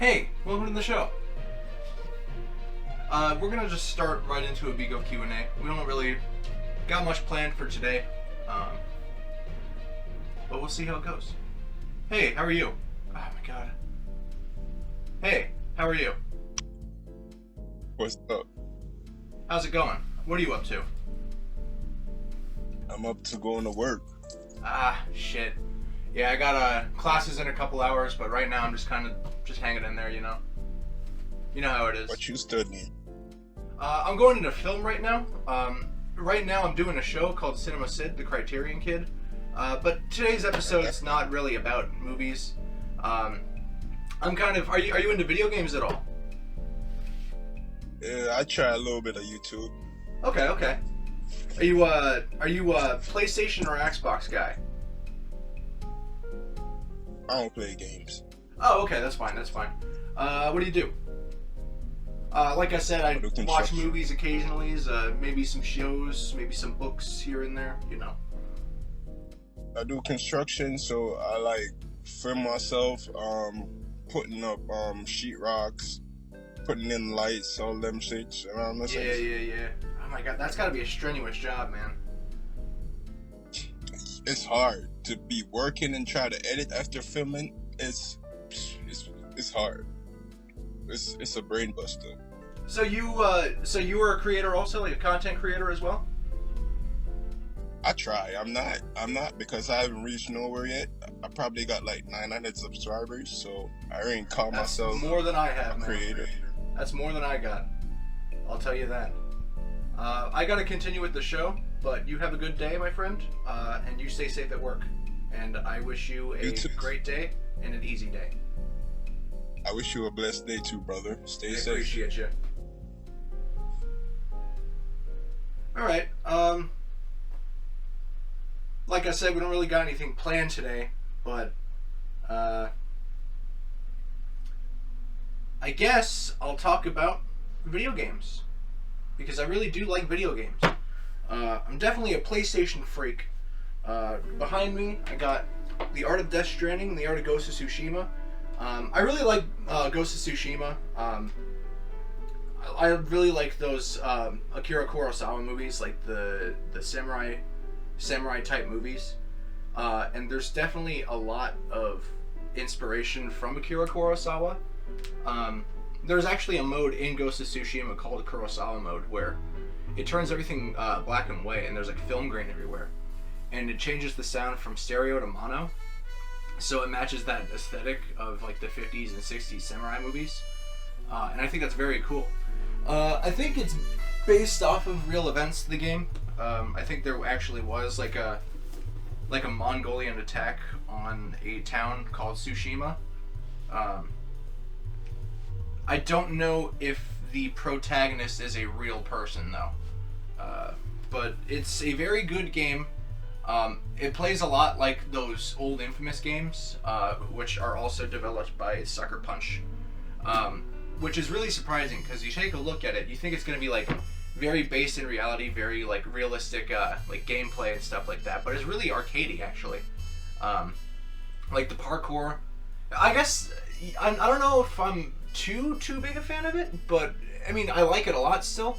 Hey, welcome to the show. We're gonna just start right into a Bigo Q&A. We don't really got much planned for today, but we'll see how it goes. Hey, how are you? Oh my god. Hey, how are you? What's up? How's it going? What are you up to? I'm up to going to work. Ah, shit. Yeah, I got classes in a couple hours, but right now I'm just kind of hanging in there, you know? You know how it is. What you studying? I'm going into film right now. Right now I'm doing a show called Cid the Kriterion Kid. But today's episode is not really about movies. I'm kind of... Are you into video games at all? Yeah, I try a little bit of YouTube. Okay. Are you a PlayStation or Xbox guy? I don't play games. Oh, okay, that's fine. What do you do? Like I said, I watch movies occasionally, maybe some shows, maybe some books here and there, you know. I do construction, so I like film myself, putting up sheetrocks, putting in lights, all them shits around the place. Yeah. Oh my god, that's gotta be a strenuous job, man. It's hard to be working and try to edit after filming. It's hard. It's a brain buster. So you were a creator also, like a content creator as well? I try. I'm not because I haven't reached nowhere yet. I probably got like 900 subscribers, so I ain't call myself more than I have, a creator. Man. That's more than I got. I'll tell you that. I gotta continue with the show, but you have a good day, my friend, and you stay safe at work. And I wish you a great day and an easy day. I wish you a blessed day too, brother. Stay safe. I appreciate you. Alright, like I said, we don't really got anything planned today, but, I guess I'll talk about video games. Because I really do like video games. I'm definitely a PlayStation freak. Behind me, I got The Art of Death Stranding and The Art of Ghost of Tsushima. I really like Ghost of Tsushima. I really like those Akira Kurosawa movies, like the samurai type movies. And there's definitely a lot of inspiration from Akira Kurosawa. There's actually a mode in Ghost of Tsushima called Kurosawa mode where it turns everything black and white and there's like film grain everywhere. And it changes the sound from stereo to mono. So it matches that aesthetic of like the 50s and 60s samurai movies. And I think that's very cool. I think it's based off of real events, the game. I think there actually was like a Mongolian attack on a town called Tsushima. I don't know if the protagonist is a real person though. But it's a very good game. It plays a lot like those old Infamous games, which are also developed by Sucker Punch. Which is really surprising because you take a look at it, you think it's going to be like very based in reality, very like realistic like gameplay and stuff like that, but it's really arcadey actually. Like the parkour, I guess I don't know if I'm too big a fan of it, but I mean I like it a lot still.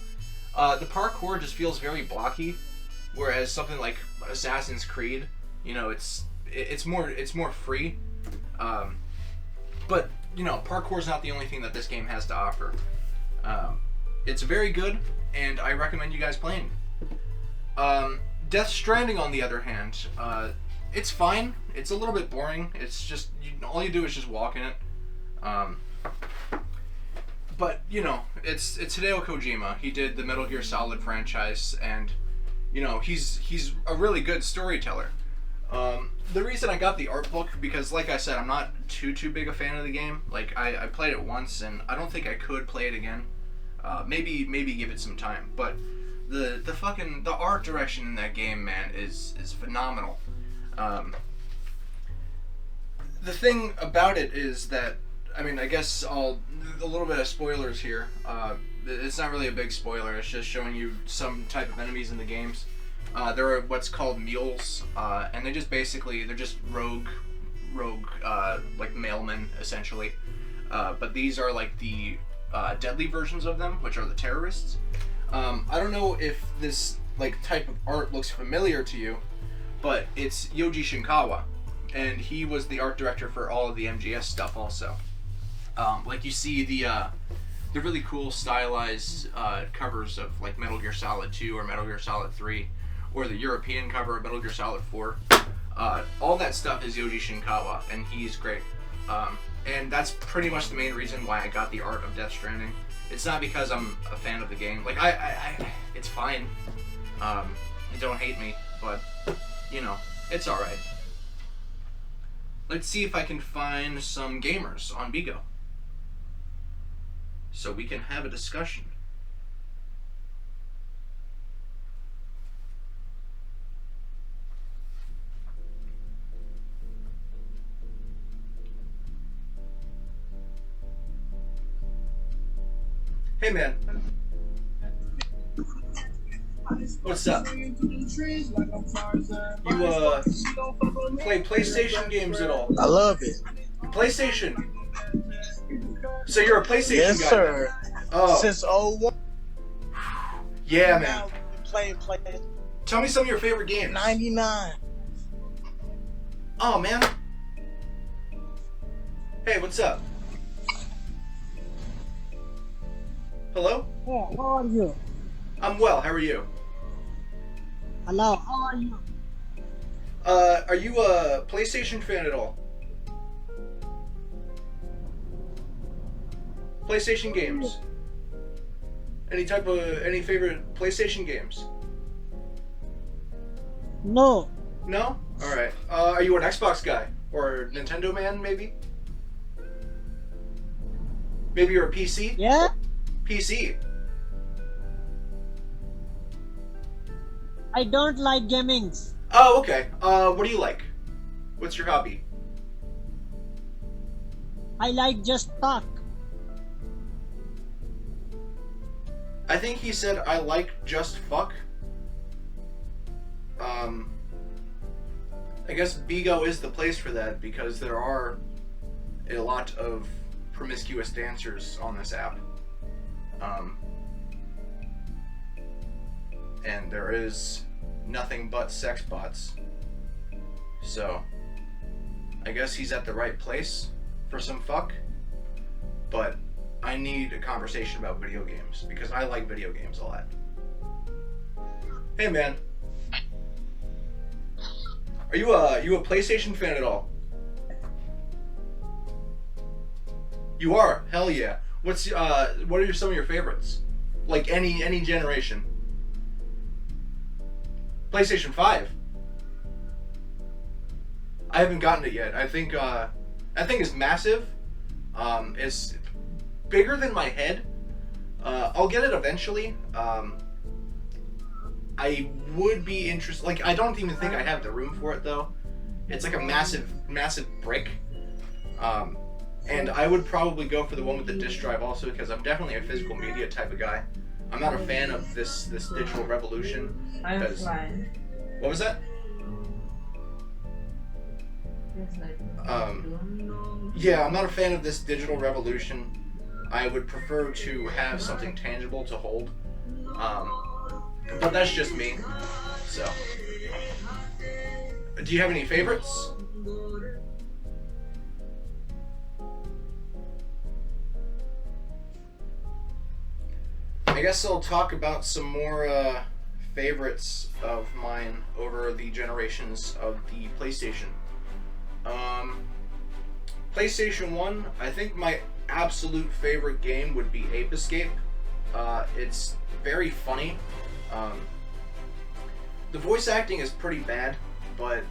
The parkour just feels very blocky, whereas something like Assassin's Creed, you know, it's more free. But you know, parkour is not the only thing that this game has to offer. It's very good, and I recommend you guys playing. Death Stranding, on the other hand, it's fine. It's a little bit boring. It's just all you do is just walk in it. But you know, it's Hideo Kojima. He did the Metal Gear Solid franchise, and you know he's a really good storyteller. The reason I got the art book, because like I said, I'm not too big a fan of the game. Like I played it once and I don't think I could play it again. Maybe give it some time. But the art direction in that game, man, is phenomenal. The thing about it is that, I mean, I guess a little bit of spoilers here. It's not really a big spoiler. It's just showing you some type of enemies in the games. There are what's called mules, and they're just rogue like mailmen essentially. but these are like the deadly versions of them, which are the terrorists. I don't know if this like type of art looks familiar to you, but it's Yoji Shinkawa, and he was the art director for all of the MGS stuff also. Like you see the really cool stylized covers of like Metal Gear Solid 2 or Metal Gear Solid 3, or the European cover of Metal Gear Solid 4. All that stuff is Yoji Shinkawa, and he's great. And that's pretty much the main reason why I got the art of Death Stranding. It's not because I'm a fan of the game. Like, it's fine. Don't hate me, but, you know, it's alright. Let's see if I can find some gamers on Bigo, so we can have a discussion. Hey man, what's up? You play PlayStation games at all? I love it. PlayStation. So you're a PlayStation yes, guy? Sir. Oh. Since 01. Yeah, man. Playing. Tell me some of your favorite games. 99. Oh man. Hey, what's up? Hello? Yeah, how are you? I'm well. How are you? Hello, how are you? Are you a PlayStation fan at all? PlayStation games. Any favorite PlayStation games? No. No? Alright. Are you an Xbox guy? Or Nintendo man, maybe? Maybe you're a PC? Yeah? PC. I don't like gamings. Oh, okay. What do you like? What's your hobby? I like just talk. I think he said, I like just fuck. I guess Bigo is the place for that, because there are a lot of promiscuous dancers on this app. And there is nothing but sex bots. So, I guess he's at the right place for some fuck. But I need a conversation about video games, because I like video games a lot. Hey man. Are you a PlayStation fan at all? You are? Hell yeah. What are some of your favorites? Like any generation. PlayStation 5. I haven't gotten it yet. I think it's massive. It's bigger than my head. I'll get it eventually. I would be interested. Like, I don't even think I have the room for it though. It's like a massive brick. And I would probably go for the one with the disk drive also, because I'm definitely a physical media type of guy. I'm not a fan of this digital revolution. I'm fine. What was that? Yeah, I'm not a fan of this digital revolution. I would prefer to have something tangible to hold. But that's just me. So, do you have any favorites? I guess I'll talk about some more favorites of mine over the generations of the PlayStation. PlayStation 1, I think my absolute favorite game would be Ape Escape. It's very funny. The voice acting is pretty bad, but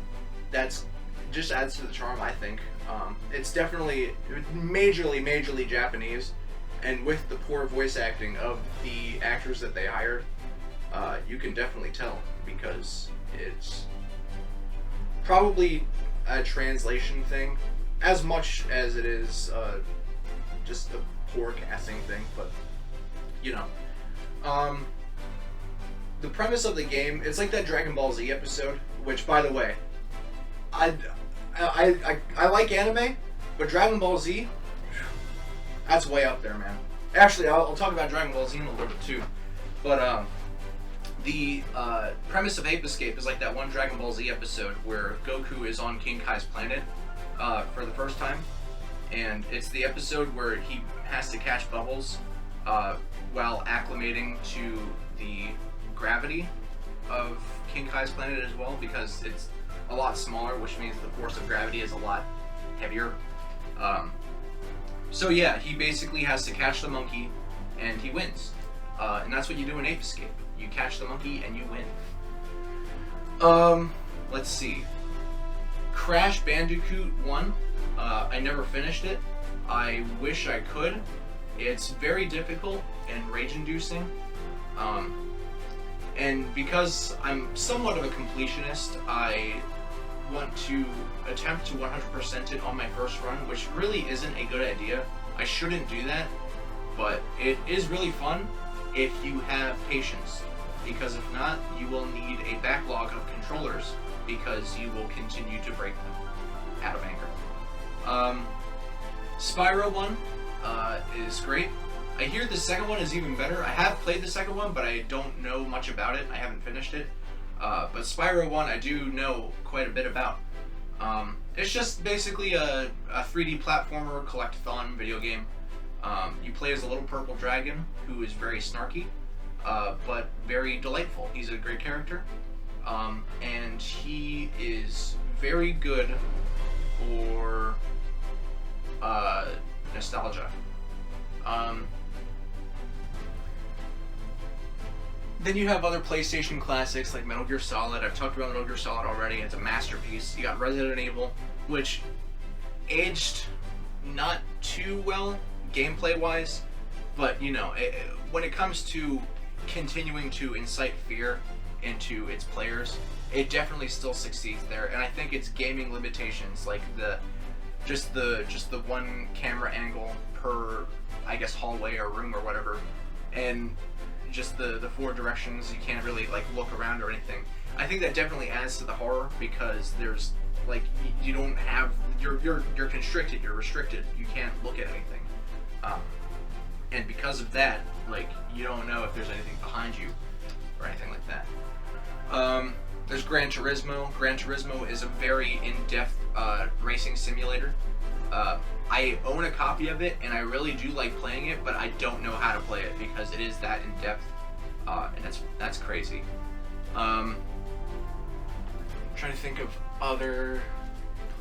that's just adds to the charm, I think. It's definitely majorly Japanese, and with the poor voice acting of the actors that they hired, you can definitely tell, because it's probably a translation thing as much as it is just a poor casting thing. But you know, the premise of the game, it's like that Dragon Ball Z episode, which, by the way, I like anime, but Dragon Ball Z, That's way up there, man. Actually, I'll talk about Dragon Ball Z in a little bit too. But the premise of Ape Escape is like that one Dragon Ball Z episode where Goku is on King Kai's planet for the first time, and it's the episode where he has to catch bubbles while acclimating to the gravity of King Kai's planet as well, because it's a lot smaller, which means the force of gravity is a lot heavier. So yeah, he basically has to catch the monkey, and he wins. And that's what you do in Ape Escape. You catch the monkey and you win. Let's see. Crash Bandicoot 1. I never finished it. I wish I could. It's very difficult and rage-inducing. And because I'm somewhat of a completionist, I want to attempt to 100% it on my first run, which really isn't a good idea. I shouldn't do that, but it is really fun if you have patience, because if not, you will need a backlog of controllers because you will continue to break them out of anger. Spyro 1 is great. I hear the second one is even better. I have played the second one, but I don't know much about it. I haven't finished it. But Spyro 1 I do know quite a bit about. It's just basically a 3D platformer collect-a-thon video game. You play as a little purple dragon who is very snarky, but very delightful. He's a great character, and he is very good for nostalgia. Then you have other PlayStation classics like Metal Gear Solid. I've talked about Metal Gear Solid already. It's a masterpiece. You got Resident Evil, which aged not too well gameplay-wise, but you know, when it comes to continuing to incite fear into its players, it definitely still succeeds there. And I think its gaming limitations, like just the one camera angle per, I guess, hallway or room or whatever, and just the four directions, you can't really like look around or anything. I think that definitely adds to the horror, because there's like you don't have you're constricted, you're restricted, you can't look at anything, and because of that, like you don't know if there's anything behind you or anything like that. There's Gran Turismo. Gran Turismo is a very in-depth racing simulator. I own a copy of it, and I really do like playing it, but I don't know how to play it because it is that in depth, and that's crazy. I'm trying to think of other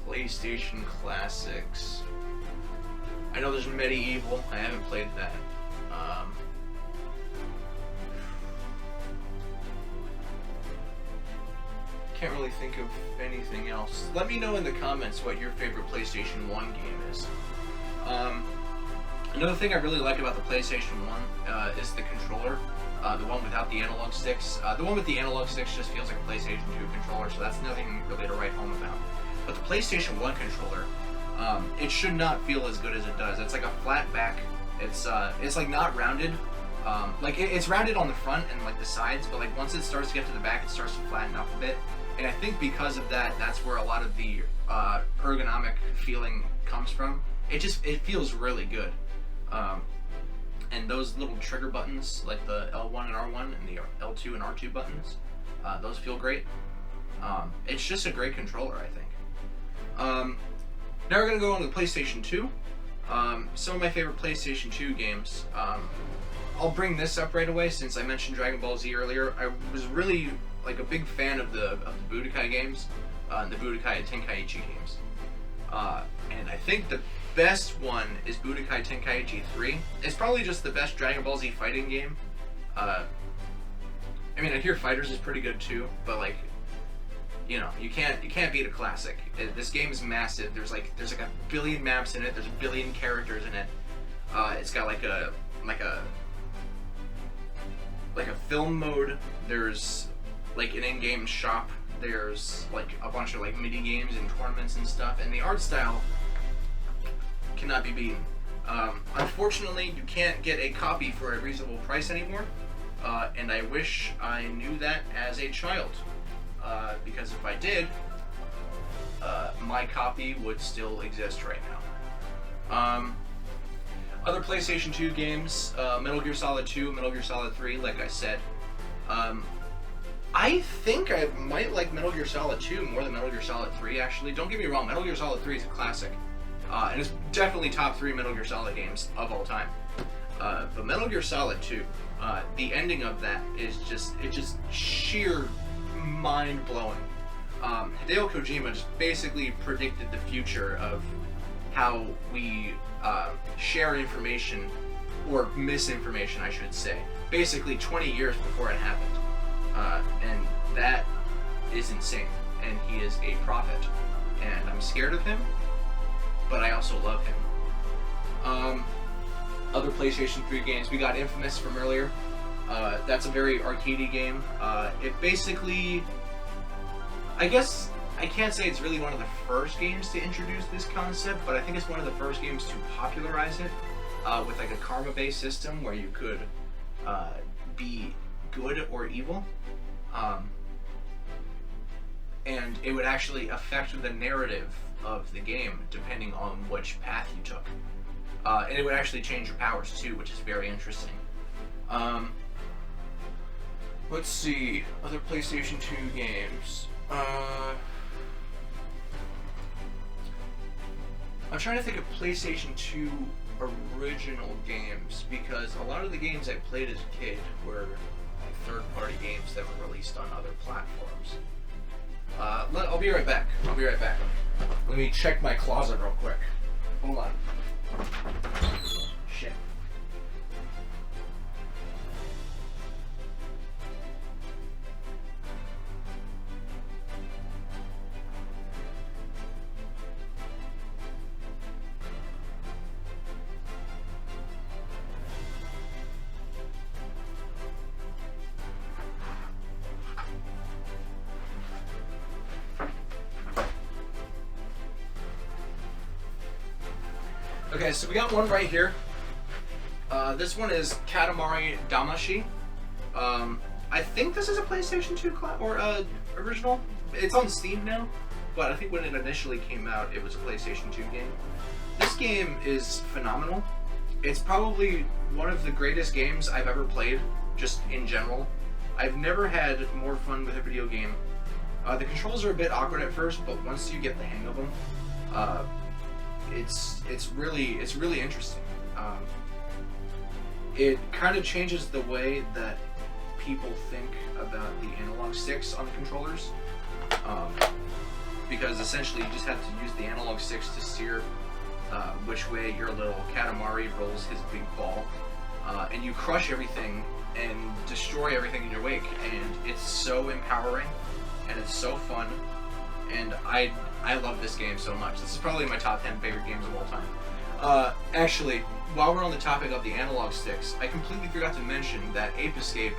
PlayStation classics. I know there's Medieval. I haven't played that. Can't really think of anything else. Let me know in the comments what your favorite PlayStation 1 game is. Another thing I really like about the PlayStation 1 is the controller. The one without the analog sticks. The one with the analog sticks just feels like a PlayStation 2 controller, so that's nothing really to write home about. But the PlayStation 1 controller, it should not feel as good as it does. It's like a flat back. It's like not rounded. Like it's rounded on the front and like the sides, but like once it starts to get to the back, it starts to flatten up a bit. And I think because of that, that's where a lot of the ergonomic feeling comes from. It feels really good. And those little trigger buttons, like the L1 and R1 and the L2 and R2 buttons, those feel great. It's just a great controller, I think. Now we're going to go on to the PlayStation 2. Some of my favorite PlayStation 2 games. I'll bring this up right away since I mentioned Dragon Ball Z earlier. I was really like a big fan of the Budokai games, the Budokai Tenkaichi games. And I think the best one is Budokai Tenkaichi 3. It's probably just the best Dragon Ball Z fighting game. I mean, I hear Fighters is pretty good too, but like, you know, you can't beat a classic. This game is massive. There's like a billion maps in it. There's a billion characters in it. It's got like a film mode. There's like an in-game shop. There's like a bunch of like mini games and tournaments and stuff, and the art style cannot be beaten. Unfortunately, you can't get a copy for a reasonable price anymore, and I wish I knew that as a child, because if I did, my copy would still exist right now. Other PlayStation 2 games, Metal Gear Solid 2, Metal Gear Solid 3, like I said. I think I might like Metal Gear Solid 2 more than Metal Gear Solid 3, actually. Don't get me wrong, Metal Gear Solid 3 is a classic. And it's definitely top 3 Metal Gear Solid games of all time. But Metal Gear Solid 2, the ending of that is just sheer mind-blowing. Hideo Kojima just basically predicted the future of how we share information, or misinformation, I should say, basically 20 years before it happened. And that is insane. And he is a prophet. And I'm scared of him, but I also love him. Other PlayStation 3 games, we got Infamous from earlier. That's a very arcadey game. It basically, I guess I can't say it's really one of the first games to introduce this concept, but I think it's one of the first games to popularize it, with like a karma-based system where you could be good or evil, and it would actually affect the narrative of the game depending on which path you took. And it would actually change your powers too, which is very interesting. Let's see, other PlayStation 2 games. I'm trying to think of PlayStation 2 original games, because a lot of the games I played as a kid were third-party games that were released on other platforms. I'll be right back. Let me check my closet real quick. Hold on. Shit. Okay, so we got one right here. This one is Katamari Damacy. I think this is a PlayStation 2 original. It's on Steam now, but I think when it initially came out, it was a PlayStation 2 game. This game is phenomenal. It's probably one of the greatest games I've ever played, just in general. I've never had more fun with a video game. The controls are a bit awkward at first, but once you get the hang of them, it's really interesting. It kind of changes the way that people think about the analog sticks on the controllers, because essentially you just have to use the analog sticks to steer which way your little Katamari rolls his big ball, and you crush everything and destroy everything in your wake, and it's so empowering and it's so fun, and I love this game so much. This is probably my top 10 favorite games of all time. Actually, while we're on the topic of the analog sticks, I completely forgot to mention that Ape Escape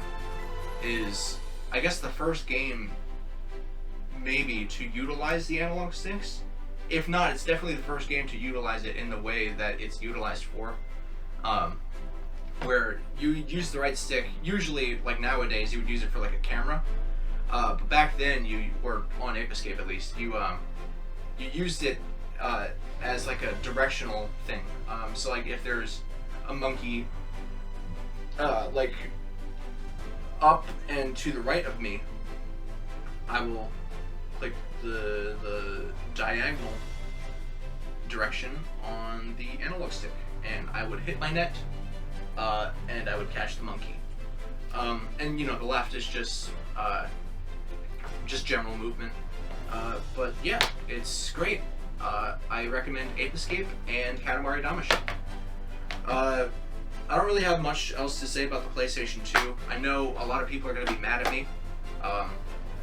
is, I guess, the first game maybe to utilize the analog sticks. If not, it's definitely the first game to utilize it in the way that it's utilized for. Where you use the right stick, usually, like nowadays, you would use it for like a camera. But back then, or on Ape Escape at least, you used it as like a directional thing. So like if there's a monkey like up and to the right of me, I will click the diagonal direction on the analog stick, and I would hit my net, and I would catch the monkey. And you know, the left is just general movement. But yeah, it's great. I recommend Ape Escape and Katamari Damacy. I don't really have much else to say about the PlayStation 2. I know a lot of people are going to be mad at me.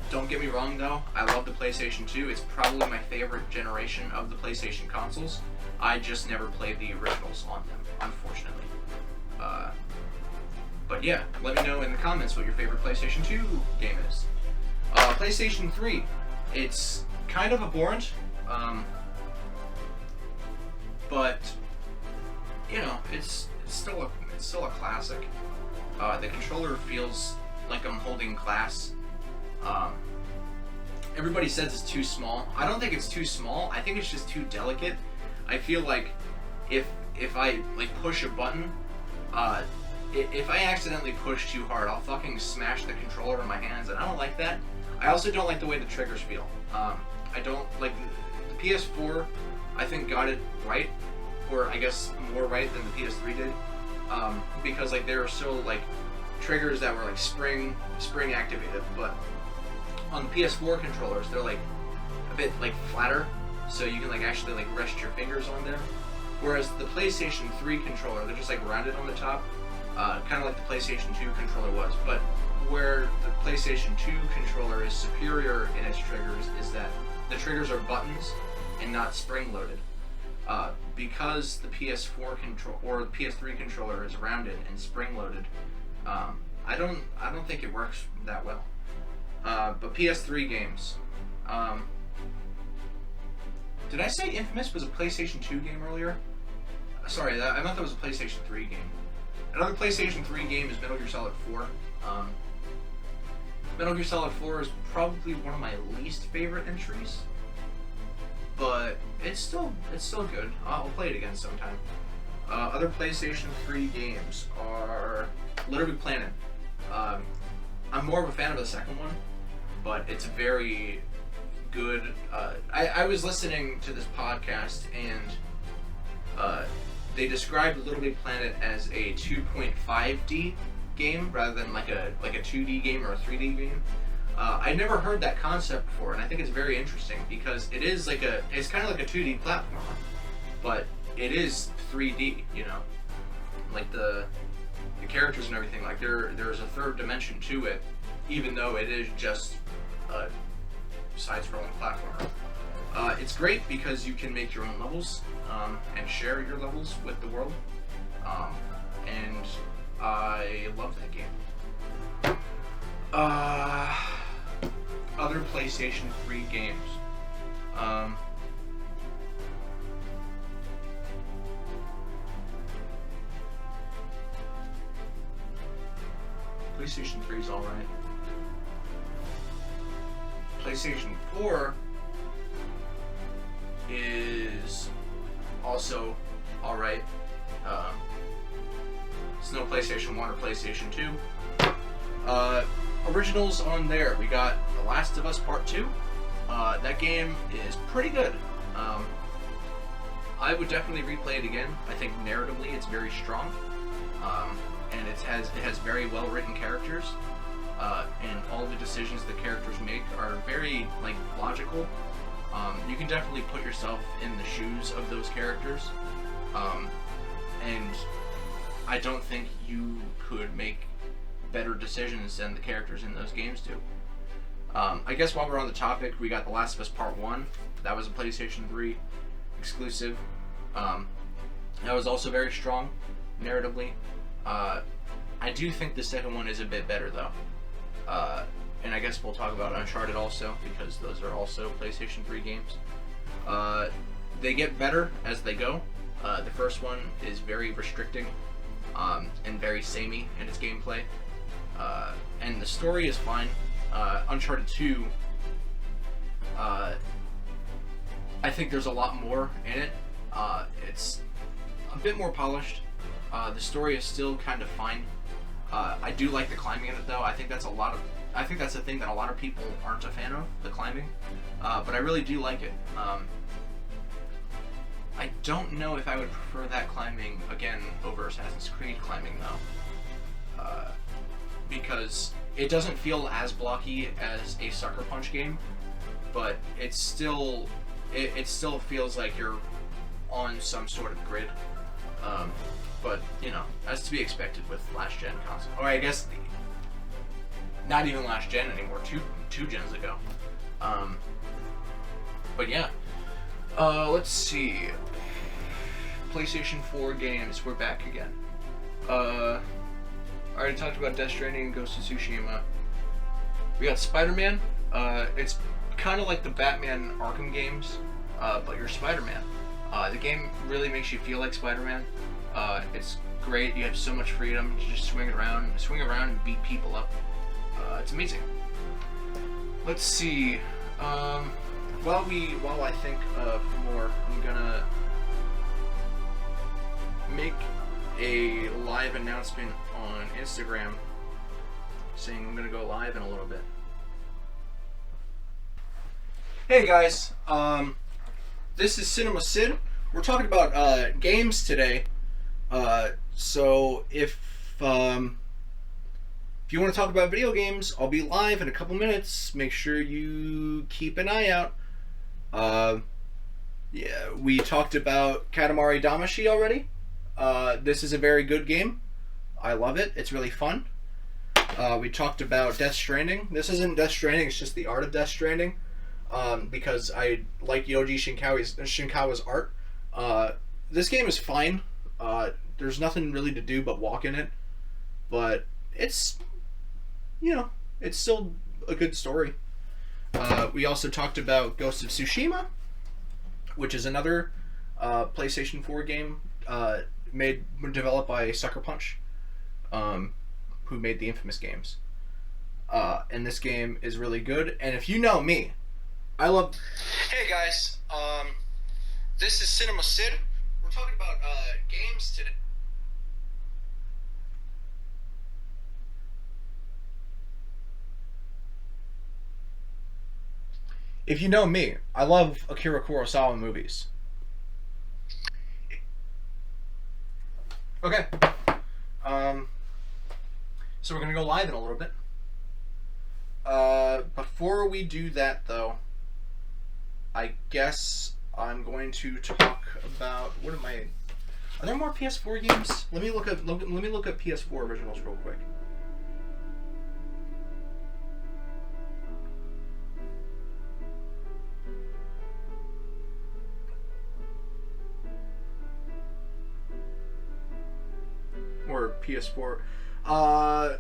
Don't get me wrong though, I love the PlayStation 2. It's probably my favorite generation of the PlayStation consoles. I just never played the originals on them, unfortunately. But yeah, let me know in the comments what your favorite PlayStation 2 game is. PlayStation 3, it's kind of abhorrent, but you know, it's still a classic. The controller feels like I'm holding glass. Everybody says it's too small. I don't think it's too small. I think it's just too delicate. I feel like if if I like push a button, if I accidentally push too hard, I'll fucking smash the controller in my hands, and I don't like that. I also don't like the way the triggers feel. I don't like the PS4. I think got it right, or I guess more right than the PS3 did, because like there are still like triggers that were like spring activated, but on the PS4 controllers they're like a bit like flatter, so you can like actually like rest your fingers on there. Whereas the PlayStation 3 controller, they're just like rounded on the top, kind of like the PlayStation 2 controller was. But where the PlayStation 2 controller is superior in its triggers is that the triggers are buttons and not spring-loaded. Because the PS4 control or the PS3 controller is rounded and spring-loaded, I don't think it works that well. But PS3 games. Did I say Infamous was a PlayStation 2 game earlier? Sorry, I meant that was a PlayStation 3 game. Another PlayStation 3 game is Metal Gear Solid 4. Metal Gear Solid 4 is probably one of my least favorite entries, but it's still good. I'll play it again sometime. Other PlayStation 3 games are Little Big Planet. I'm more of a fan of the second one, but it's very good. I was listening to this podcast and they described Little Big Planet as a 2.5D game rather than like a 2D game or a 3D game. I never heard that concept before, and I think it's very interesting because it is like it's kind of like a 2D platformer, but it is 3D. You know, like the characters and everything. Like there's a third dimension to it, even though it is just a side-scrolling platformer. It's great because you can make your own levels and share your levels with the world, and I love that game. Other PlayStation 3 games. PlayStation 3 is alright. PlayStation 4 is also alright. It's no PlayStation 1 or PlayStation 2. Originals on there, we got The Last of Us Part 2. That game is pretty good. I would definitely replay it again. I think narratively it's very strong. And it has very well written characters. And all the decisions the characters make are very like logical. You can definitely put yourself in the shoes of those characters, and I don't think you could make better decisions than the characters in those games do. I guess while we're on the topic, we got The Last of Us Part 1. That was a PlayStation 3 exclusive. That was also very strong narratively. I do think the second one is a bit better though. And I guess we'll talk about Uncharted also, because those are also PlayStation 3 games. They get better as they go. The first one is very restricting and very samey in its gameplay. And the story is fine. Uncharted 2, I think there's a lot more in it. It's a bit more polished. The story is still kind of fine. I do like the climbing in it though. I think that's a thing that a lot of people aren't a fan of, the climbing. But I really do like it. I don't know if I would prefer that climbing again over Assassin's Creed climbing though. Because it doesn't feel as blocky as a Sucker Punch game, but it still feels like you're on some sort of grid. But, you know, that's to be expected with last-gen console. Or I guess not even last-gen anymore, two gens ago. But yeah. Let's see. PlayStation 4 games, we're back again. I already talked about Death Stranding and Ghost of Tsushima. We got Spider-Man. It's kind of like the Batman Arkham games, but you're Spider-Man. The game really makes you feel like Spider-Man. It's great. You have so much freedom to just swing around and beat people up. It's amazing. Let's see. While I think of more, I'm gonna make a live announcement on Instagram saying I'm gonna go live in a little bit. Hey guys, this is Cinema Cid. We're talking about games today. So if you want to talk about video games, I'll be live in a couple minutes. Make sure you keep an eye out. Yeah, we talked about Katamari Damacy already. This is a very good game. I love it. It's really fun. We talked about Death Stranding. This isn't Death Stranding, it's just the art of Death Stranding. Because I like Yoji Shinkawa's art. This game is fine. There's nothing really to do but walk in it. But it's, it's still a good story. We also talked about Ghost of Tsushima, which is another PlayStation 4 game developed by Sucker Punch, who made the infamous games. And this game is really good. And if you know me, I love... Hey guys, this is Cinema Cid. We're talking about games today. If you know me, I love Akira Kurosawa movies. Okay. So we're gonna go live in a little bit. Before we do that, though, I guess I'm going to talk about what am I? Are there more PS4 games? Let me look at PS4 originals real quick. Or PS4. I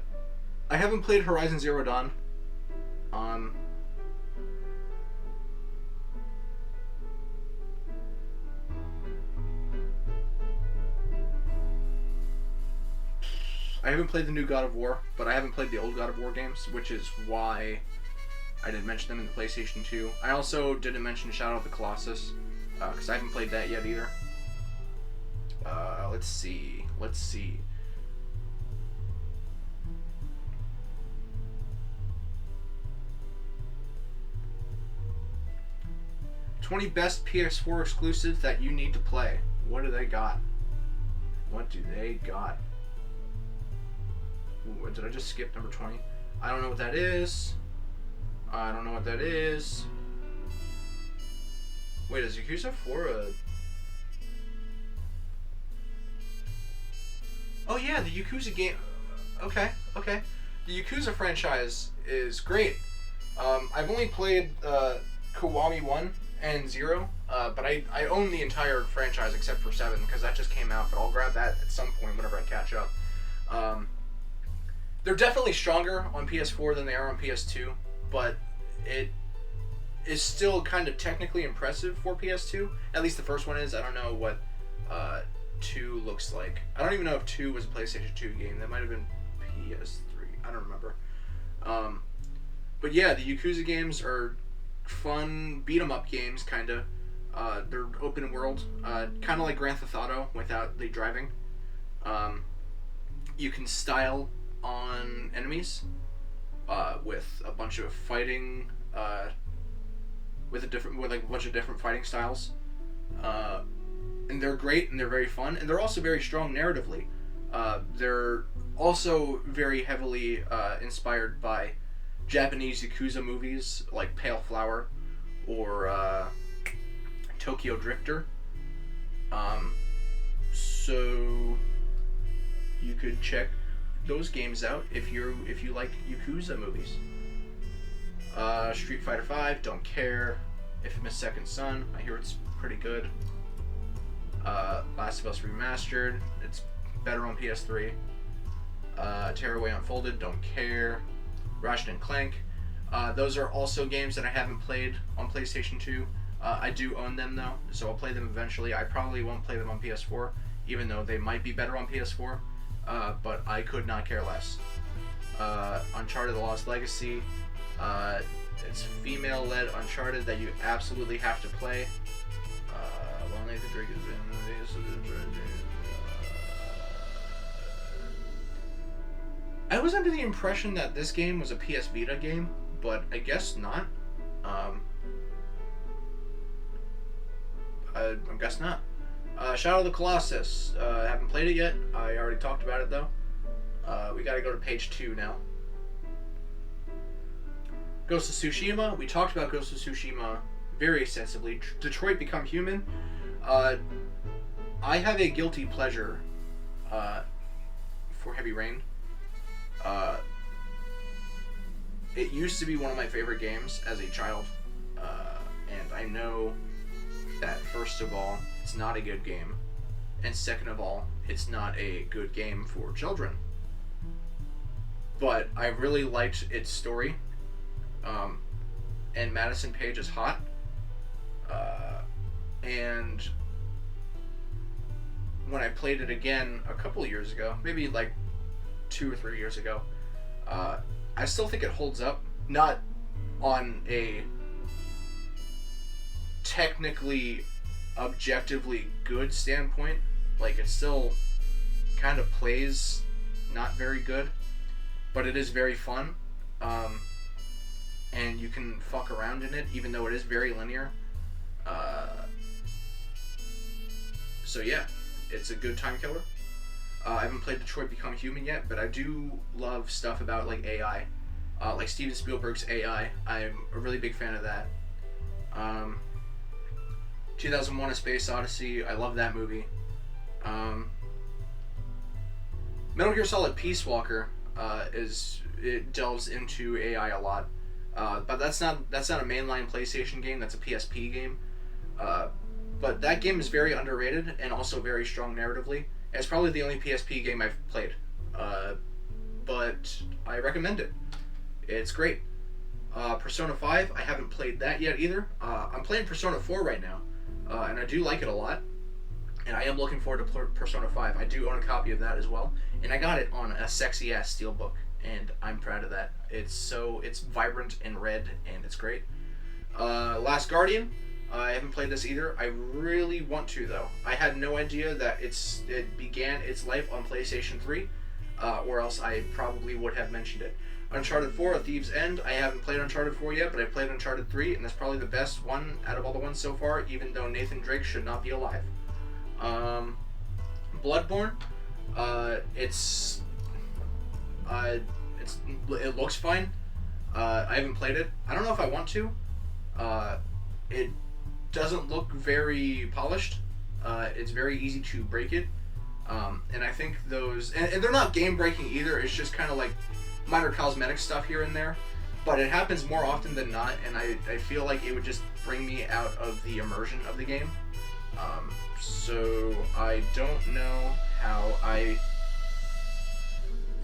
haven't played Horizon Zero Dawn. I haven't played the new God of War, but I haven't played the old God of War games, which is why I didn't mention them in the PlayStation 2. I also didn't mention Shadow of the Colossus, because I haven't played that yet either. Let's see. 20 best PS4 exclusives that you need to play. What do they got? Ooh, did I just skip number 20? I don't know what that is. Wait, is Yakuza 4 a... Oh yeah, the Yakuza game... Okay. The Yakuza franchise is great. I've only played Kiwami 1 and 0, but I own the entire franchise except for 7 because that just came out, but I'll grab that at some point whenever I catch up. They're definitely stronger on PS4 than they are on PS2, but it is still kind of technically impressive for PS2. At least the first one is. I don't know what 2 looks like. I don't even know if 2 was a PlayStation 2 game. That might have been PS3. I don't remember. But yeah, the Yakuza games are fun beat-em-up games, kind of. They're open world, kind of like Grand Theft Auto without the driving. You can style on enemies with a bunch of fighting, with a bunch of different fighting styles, and they're great and they're very fun and they're also very strong narratively. They're also very heavily inspired by Japanese Yakuza movies like Pale Flower or Tokyo Drifter. So you could check those games out if you like Yakuza movies. Street Fighter V, don't care. Infamous Second Son, I hear it's pretty good. Last of Us Remastered, it's better on PS3. Tearaway Unfolded, don't care. Ratchet and Clank, those are also games that I haven't played on PlayStation 2. I do own them though, so I'll play them eventually. I probably won't play them on PS4, even though they might be better on PS4. But I could not care less. Uncharted: The Lost Legacy. It's female-led Uncharted that you absolutely have to play. Well, Nathan Drake has been I was under the impression that this game was a PS Vita game, but I guess not. I guess not. Shadow of the Colossus. I haven't played it yet. I already talked about it though. We gotta go to page 2 now. Ghost of Tsushima. We talked about Ghost of Tsushima very extensively. Detroit Become Human. I have a guilty pleasure for Heavy Rain. It used to be one of my favorite games as a child, and I know that first of all, it's not a good game, and second of all, it's not a good game for children. But I really liked its story, and Madison Page is hot, and when I played it again a couple of years ago, maybe like 2 or 3 years ago, I still think it holds up. Not on a technically, objectively good standpoint. Like, it still kind of plays not very good, but it is very fun. And you can fuck around in it, even though it is very linear. So yeah, it's a good time killer. I haven't played Detroit Become Human yet, but I do love stuff about like AI, like Steven Spielberg's AI. I'm a really big fan of that. 2001: A Space Odyssey. I love that movie. Metal Gear Solid Peace Walker it delves into AI a lot, but that's not a mainline PlayStation game. That's a PSP game. But that game is very underrated and also very strong narratively. It's probably the only PSP game I've played, but I recommend it. It's great. Persona 5, I haven't played that yet either. I'm playing Persona 4 right now, and I do like it a lot, and I am looking forward to Persona 5. I do own a copy of that as well, and I got it on a sexy-ass steelbook, and I'm proud of that. It's vibrant and red, and it's great. Last Guardian. I haven't played this either. I really want to, though. I had no idea that it began its life on PlayStation 3, or else I probably would have mentioned it. Uncharted 4, A Thief's End. I haven't played Uncharted 4 yet, but I played Uncharted 3, and that's probably the best one out of all the ones so far, even though Nathan Drake should not be alive. Bloodborne. It looks fine. I haven't played it. I don't know if I want to. It doesn't look very polished. It's very easy to break it. And I think those... And they're not game-breaking either. It's just kind of like minor cosmetic stuff here and there. But it happens more often than not, and I feel like it would just bring me out of the immersion of the game. So I don't know how I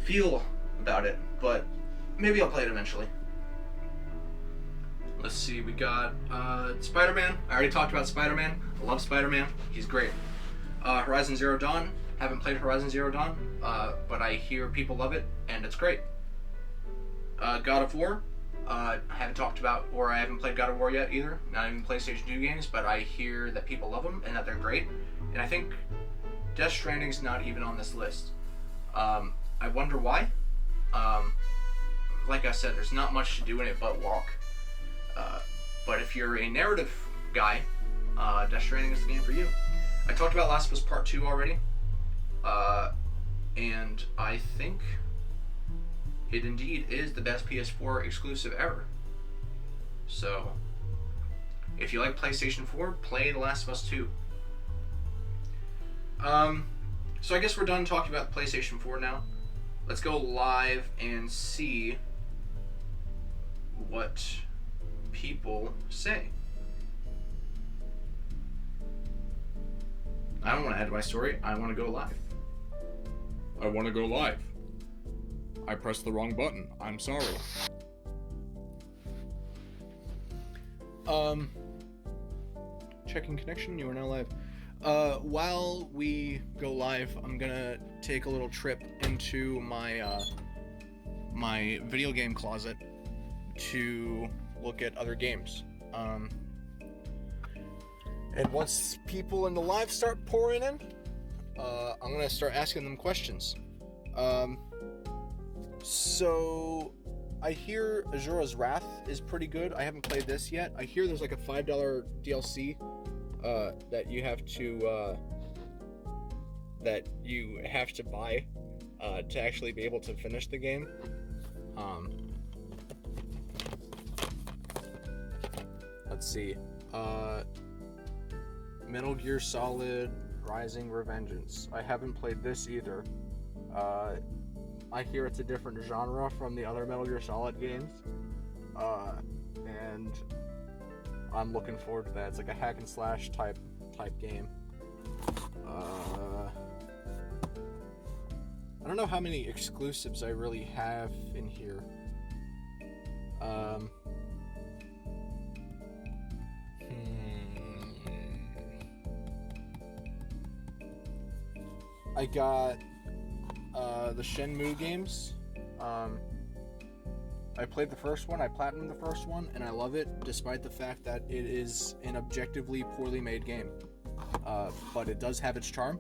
feel about it, but maybe I'll play it eventually. Let's see, we got Spider-Man. I already talked about Spider-Man. I love Spider-Man. He's great. Horizon Zero Dawn. Haven't played Horizon Zero Dawn, but I hear people love it, and it's great. God of War. I haven't talked about, or I haven't played God of War yet either. Not even PlayStation 2 games, but I hear that people love them and that they're great. And I think Death Stranding's not even on this list. I wonder why. Like I said, there's not much to do in it but walk. But if you're a narrative guy, Death Stranding is the game for you. I talked about Last of Us Part 2 already. And I think it indeed is the best PS4 exclusive ever. So, if you like PlayStation 4, play The Last of Us 2. So I guess we're done talking about the PlayStation 4 now. Let's go live and see what people say. I don't want to add to my story. I want to go live. I want to go live. I pressed the wrong button. I'm sorry. Checking connection. You are now live. While we go live, I'm gonna take a little trip into my my video game closet to look at other games. And once people in the live start pouring in, I'm gonna start asking them questions. So, I hear Azura's Wrath is pretty good. I haven't played this yet. I hear there's like a $5 DLC that you have to buy to actually be able to finish the game. Let's see. Metal Gear Solid Rising Revengeance. I haven't played this either. I hear it's a different genre from the other Metal Gear Solid games. And I'm looking forward to that. It's like a hack and slash type game. I don't know how many exclusives I really have in here. I got the Shenmue Games. I played the first one, I platinumed the first one, and I love it, despite the fact that it is an objectively poorly made game. But it does have its charm,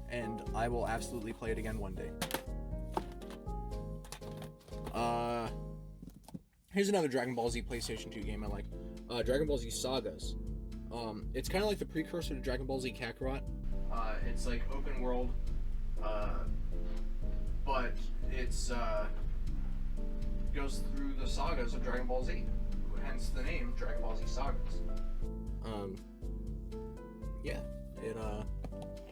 and I will absolutely play it again one day. Here's another Dragon Ball Z PlayStation 2 game I like. Dragon Ball Z Sagas. It's kind of like the precursor to Dragon Ball Z Kakarot. It's like open world, but it's goes through the sagas of Dragon Ball Z, hence the name Dragon Ball Z Sagas. Yeah,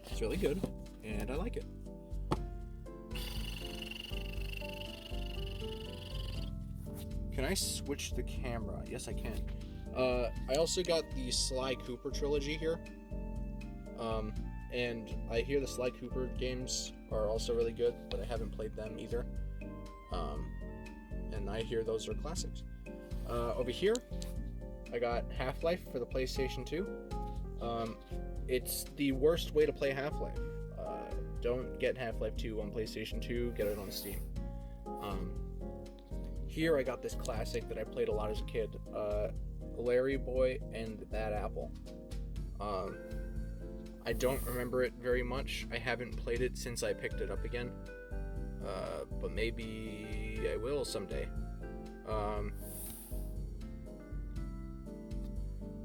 it's really good, and I like it. Can I switch the camera? Yes, I can. I also got the Sly Cooper Trilogy here. And I hear the Sly Cooper games are also really good, but I haven't played them either. And I hear those are classics. Over here, I got Half-Life for the PlayStation 2. It's the worst way to play Half-Life. Don't get Half-Life 2 on PlayStation 2, get it on Steam. Here I got this classic that I played a lot as a kid, Larry Boy and the Bad Apple. I don't remember it very much. I haven't played it since I picked it up again. But maybe I will someday.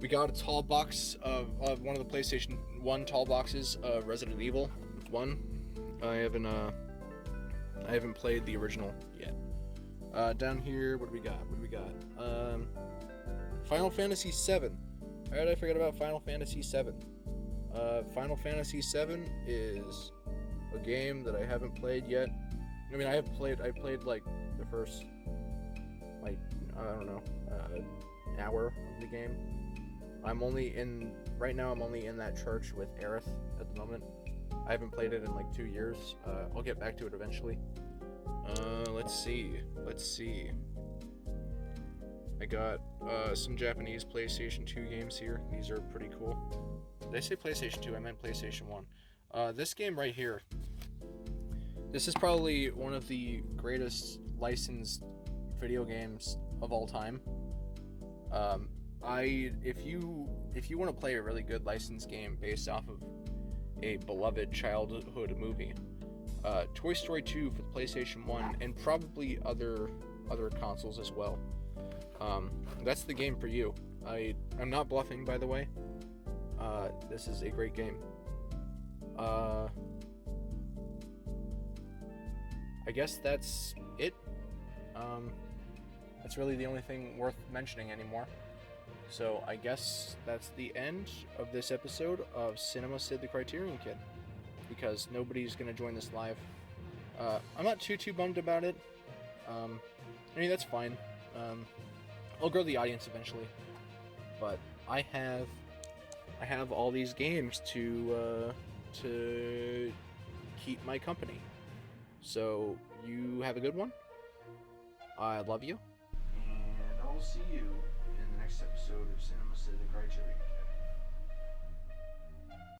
We got a tall box of one of the PlayStation 1 tall boxes of Resident Evil 1. I haven't played the original yet. Down here, what do we got? Final Fantasy VII. How did I forget about Final Fantasy VII? Final Fantasy VII is a game that I haven't played yet. I mean, I played like the first, like, I don't know, hour of the game. Right now I'm only in that church with Aerith at the moment. I haven't played it in like 2 years. I'll get back to it eventually. Let's see. I got some Japanese PlayStation 2 games here. These are pretty cool. Did I say PlayStation 2? I meant PlayStation 1. This game right here. This is probably one of the greatest licensed video games of all time. If you want to play a really good licensed game based off of a beloved childhood movie, Toy Story 2 for the PlayStation 1 and probably other consoles as well. That's the game for you. I'm not bluffing, by the way. This is a great game. I guess that's it. That's really the only thing worth mentioning anymore. So I guess that's the end of this episode of Cinema Cid the Kriterion Kid, because nobody's gonna join this live. I'm not too bummed about it. I mean, that's fine. I'll grow the audience eventually, but I have all these games to keep my company. So you have a good one. I love you, and I'll see you in the next episode of Cinema Cid the Kriterion.